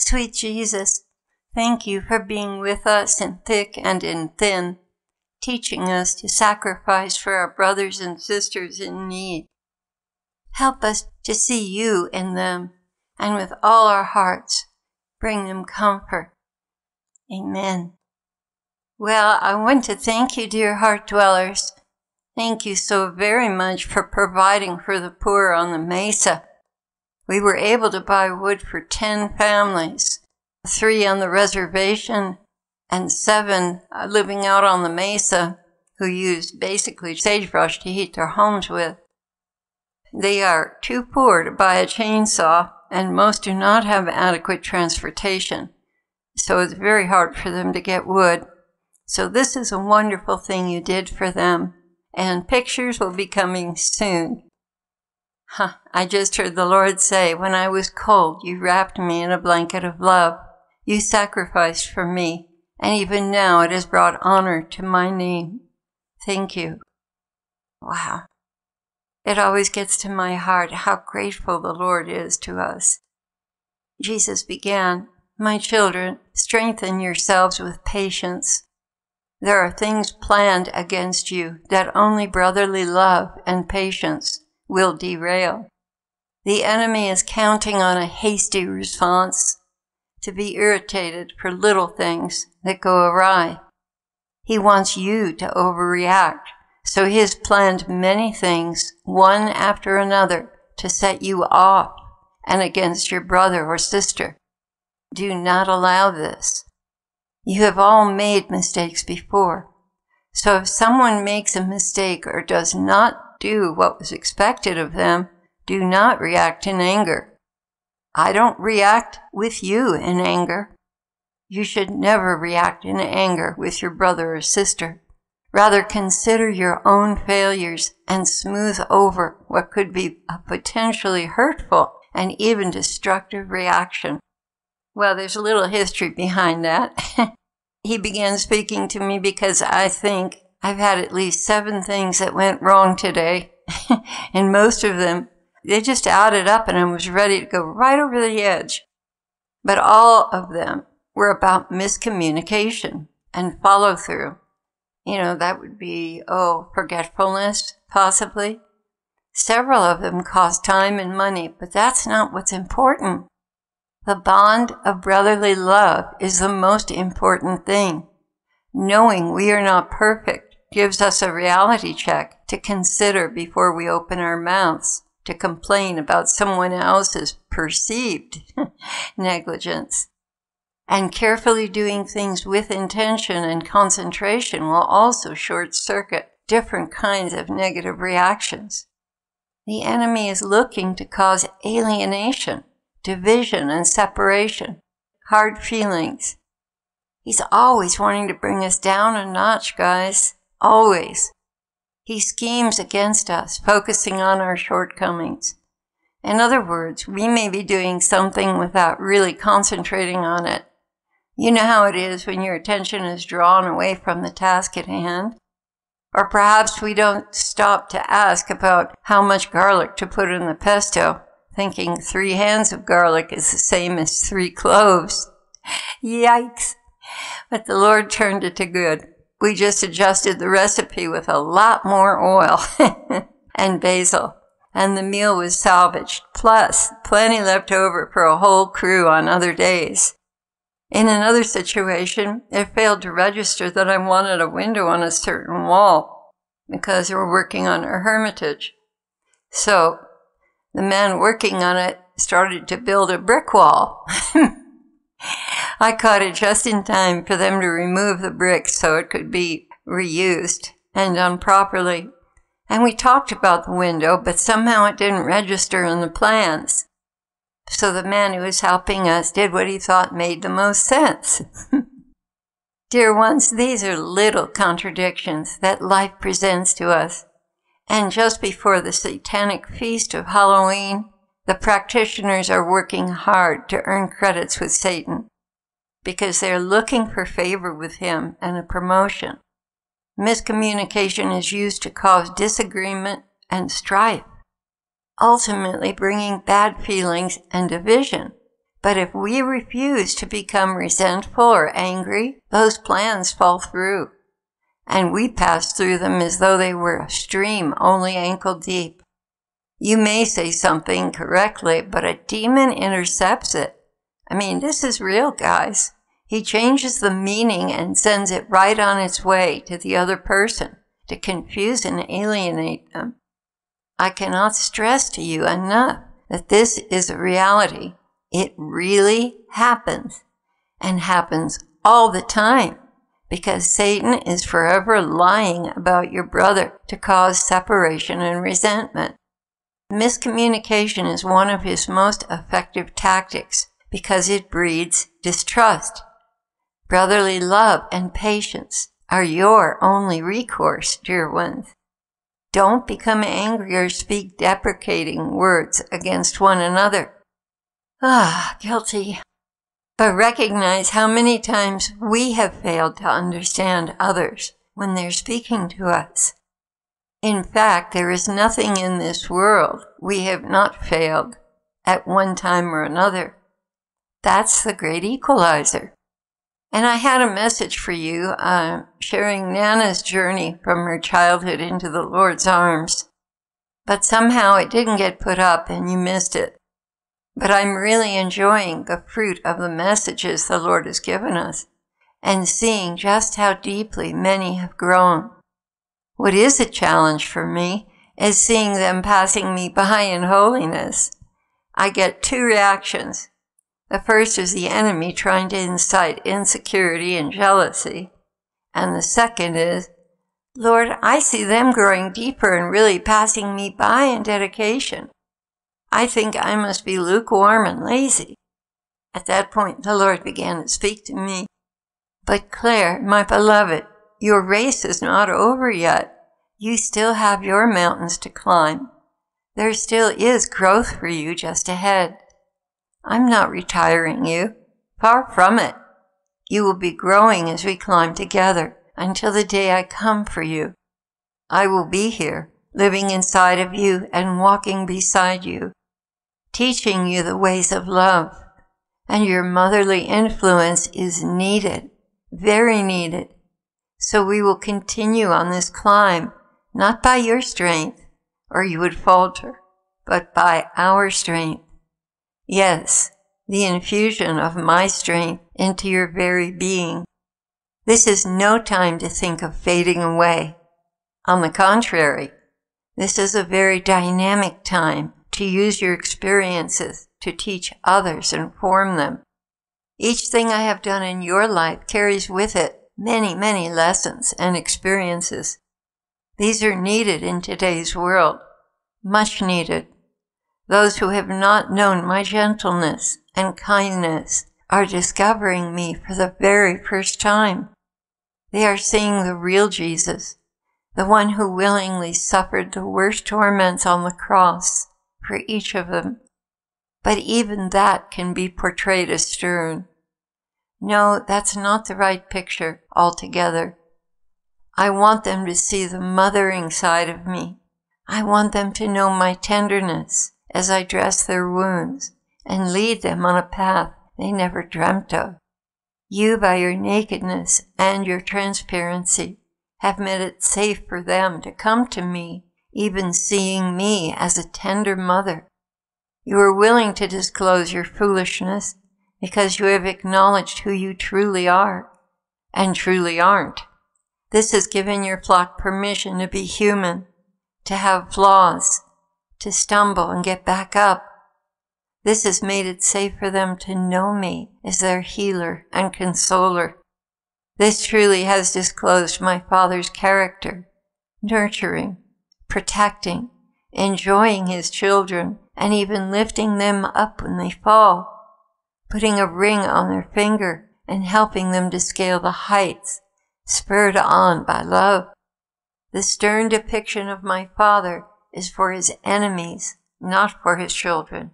Sweet Jesus, thank you for being with us in thick and in thin, teaching us to sacrifice for our brothers and sisters in need. Help us to see you in them, and with all our hearts, bring them comfort. Amen. Well, I want to thank you, dear heart dwellers. Thank you so very much for providing for the poor on the mesa. We were able to buy wood for 10 families, 3 on the reservation and 7 living out on the mesa who used basically sagebrush to heat their homes with. They are too poor to buy a chainsaw, and most do not have adequate transportation, so it's very hard for them to get wood. So this is a wonderful thing you did for them, and pictures will be coming soon. I just heard the Lord say, when I was cold, you wrapped me in a blanket of love. You sacrificed for me, and even now it has brought honor to my name. Thank you. Wow. It always gets to my heart how grateful the Lord is to us. Jesus began, "My children, strengthen yourselves with patience. There are things planned against you that only brotherly love and patience will derail. The enemy is counting on a hasty response, to be irritated for little things that go awry. He wants you to overreact, so he has planned many things, one after another, to set you off and against your brother or sister. Do not allow this. You have all made mistakes before. So if someone makes a mistake or does not do what was expected of them, do not react in anger. I don't react with you in anger. You should never react in anger with your brother or sister. Rather, consider your own failures and smooth over what could be a potentially hurtful and even destructive reaction. Well, there's a little history behind that. He began speaking to me because I think I've had at least 7 things that went wrong today, and most of them, they just added up and I was ready to go right over the edge. But all of them were about miscommunication and follow through. That would be, forgetfulness, possibly. Several of them cost time and money, but that's not what's important. The bond of brotherly love is the most important thing. Knowing we are not perfect gives us a reality check to consider before we open our mouths to complain about someone else's perceived negligence. And carefully doing things with intention and concentration will also short-circuit different kinds of negative reactions. The enemy is looking to cause alienation, division, and separation, hard feelings. He's always wanting to bring us down a notch, guys. Always. He schemes against us, focusing on our shortcomings. In other words, we may be doing something without really concentrating on it. You know how it is when your attention is drawn away from the task at hand? Or perhaps we don't stop to ask about how much garlic to put in the pesto, thinking 3 hands of garlic is the same as 3 cloves. Yikes! But the Lord turned it to good. We just adjusted the recipe with a lot more oil and basil, and the meal was salvaged, plus plenty left over for a whole crew on other days. In another situation, it failed to register that I wanted a window on a certain wall because they were working on a hermitage. So the man working on it started to build a brick wall. I caught it just in time for them to remove the bricks so it could be reused and done properly. And we talked about the window, but somehow it didn't register in the plans. So the man who was helping us did what he thought made the most sense. Dear ones, these are little contradictions that life presents to us. And just before the satanic feast of Halloween, the practitioners are working hard to earn credits with Satan because they're looking for favor with him and a promotion. Miscommunication is used to cause disagreement and strife, ultimately bringing bad feelings and division But if we refuse to become resentful or angry, those plans fall through, and we pass through them as though they were a stream only ankle deep. You may say something correctly, but a demon intercepts it. I mean, this is real, guys. He changes the meaning and sends it right on its way to the other person to confuse and alienate them. I cannot stress to you enough that this is a reality. It really happens, and happens all the time, because Satan is forever lying about your brother to cause separation and resentment. Miscommunication is one of his most effective tactics because it breeds distrust. Brotherly love and patience are your only recourse, dear ones. Don't become angry or speak deprecating words against one another. Guilty. But recognize how many times we have failed to understand others when they're speaking to us. In fact, there is nothing in this world we have not failed at one time or another. That's the great equalizer. And I had a message for you, sharing Nana's journey from her childhood into the Lord's arms. But somehow it didn't get put up and you missed it. But I'm really enjoying the fruit of the messages the Lord has given us and seeing just how deeply many have grown. What is a challenge for me is seeing them passing me by in holiness. I get two reactions. The first is the enemy trying to incite insecurity and jealousy. And the second is, Lord, I see them growing deeper and really passing me by in dedication. I think I must be lukewarm and lazy. At that point, the Lord began to speak to me. But Claire, my beloved, your race is not over yet. You still have your mountains to climb. There still is growth for you just ahead. I'm not retiring you. Far from it. You will be growing as we climb together until the day I come for you. I will be here, living inside of you and walking beside you, teaching you the ways of love. And your motherly influence is needed, very needed. So we will continue on this climb, not by your strength, or you would falter, but by our strength. Yes, the infusion of my strength into your very being. This is no time to think of fading away. On the contrary, this is a very dynamic time to use your experiences to teach others and form them. Each thing I have done in your life carries with it many, many lessons and experiences. These are needed in today's world, much needed. Those who have not known my gentleness and kindness are discovering me for the very first time. They are seeing the real Jesus, the one who willingly suffered the worst torments on the cross for each of them. But even that can be portrayed as stern. No, that's not the right picture altogether. I want them to see the mothering side of me. I want them to know my tenderness as I dress their wounds and lead them on a path they never dreamt of. You, by your nakedness and your transparency, have made it safe for them to come to me, even seeing me as a tender mother. You are willing to disclose your foolishness because you have acknowledged who you truly are and truly aren't. This has given your flock permission to be human, to have flaws, to stumble and get back up. This has made it safe for them to know me as their healer and consoler. This truly has disclosed my Father's character, nurturing, protecting, enjoying his children, and even lifting them up when they fall, putting a ring on their finger and helping them to scale the heights, spurred on by love. The stern depiction of my Father is for his enemies, not for his children.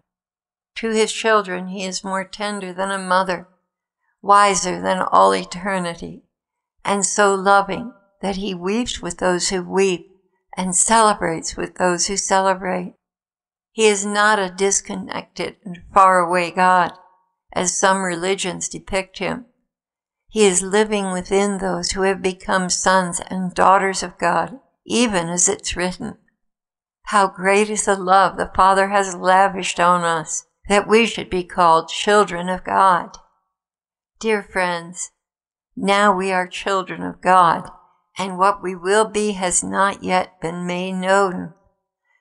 To his children he is more tender than a mother, wiser than all eternity, and so loving that he weeps with those who weep and celebrates with those who celebrate. He is not a disconnected and faraway God. as some religions depict him. He is living within those who have become sons and daughters of God, even as it's written. How great is the love the Father has lavished on us, that we should be called children of God. Dear friends, now we are children of God, and what we will be has not yet been made known.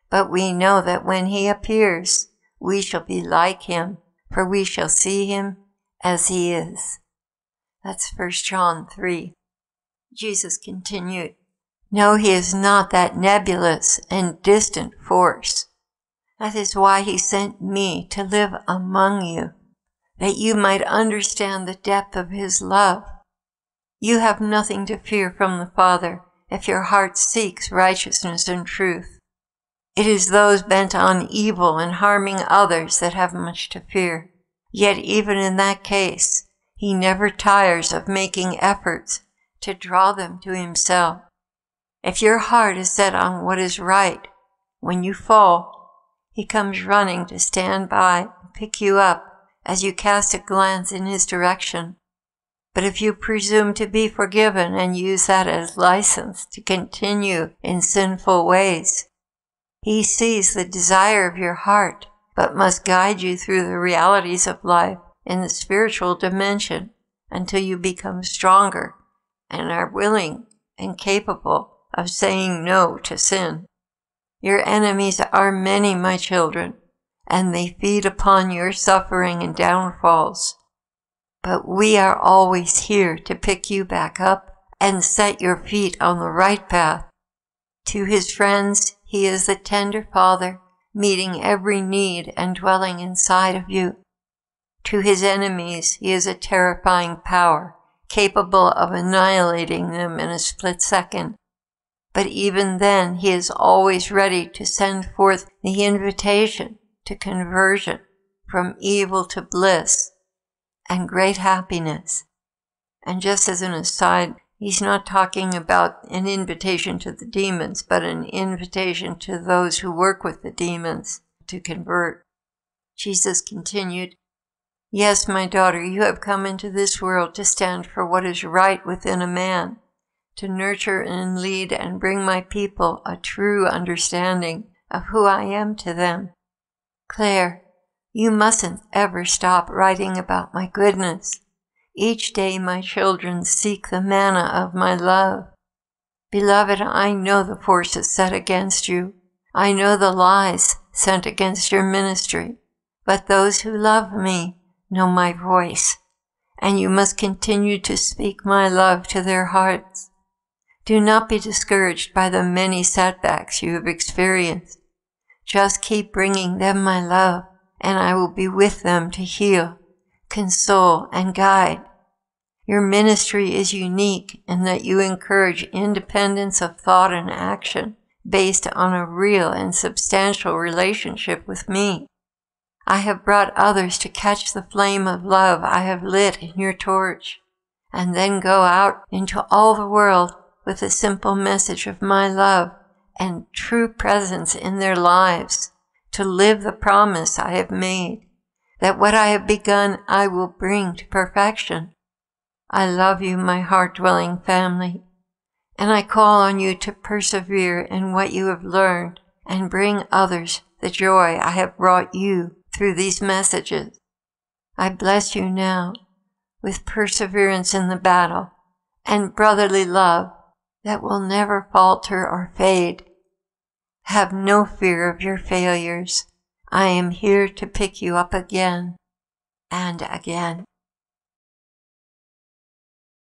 But we know that when he appears, we shall be like him, for we shall see him as he is. That's 1 John 3. Jesus continued, No, he is not that nebulous and distant force. That is why he sent me to live among you, that you might understand the depth of his love. You have nothing to fear from the Father if your heart seeks righteousness and truth. It is those bent on evil and harming others that have much to fear. Yet even in that case, he never tires of making efforts to draw them to himself. If your heart is set on what is right, when you fall, he comes running to stand by and pick you up as you cast a glance in his direction. But if you presume to be forgiven and use that as license to continue in sinful ways, he sees the desire of your heart, but must guide you through the realities of life in the spiritual dimension until you become stronger and are willing and capable of saying no to sin. Your enemies are many, my children, and they feed upon your suffering and downfalls. But we are always here to pick you back up and set your feet on the right path. To his friends, he is the tender Father, meeting every need and dwelling inside of you. To his enemies, he is a terrifying power, capable of annihilating them in a split second. But even then, he is always ready to send forth the invitation to conversion from evil to bliss and great happiness. And just as an aside, he's not talking about an invitation to the demons, but an invitation to those who work with the demons to convert. Jesus continued, Yes, my daughter, you have come into this world to stand for what is right within a man, to nurture and lead and bring my people a true understanding of who I am to them. Claire, you mustn't ever stop writing about my goodness. Each day my children seek the manna of my love. Beloved, I know the forces set against you. I know the lies sent against your ministry. But those who love me know my voice, and you must continue to speak my love to their hearts. Do not be discouraged by the many setbacks you have experienced. Just keep bringing them my love, and I will be with them to heal, console, and guide. Your ministry is unique in that you encourage independence of thought and action based on a real and substantial relationship with me. I have brought others to catch the flame of love I have lit in your torch, and then go out into all the world with a simple message of my love and true presence in their lives, to live the promise I have made, that what I have begun I will bring to perfection. I love you, my heart-dwelling family, and I call on you to persevere in what you have learned and bring others the joy I have brought you through these messages. I bless you now with perseverance in the battle and brotherly love that will never falter or fade. Have no fear of your failures. I am here to pick you up again and again.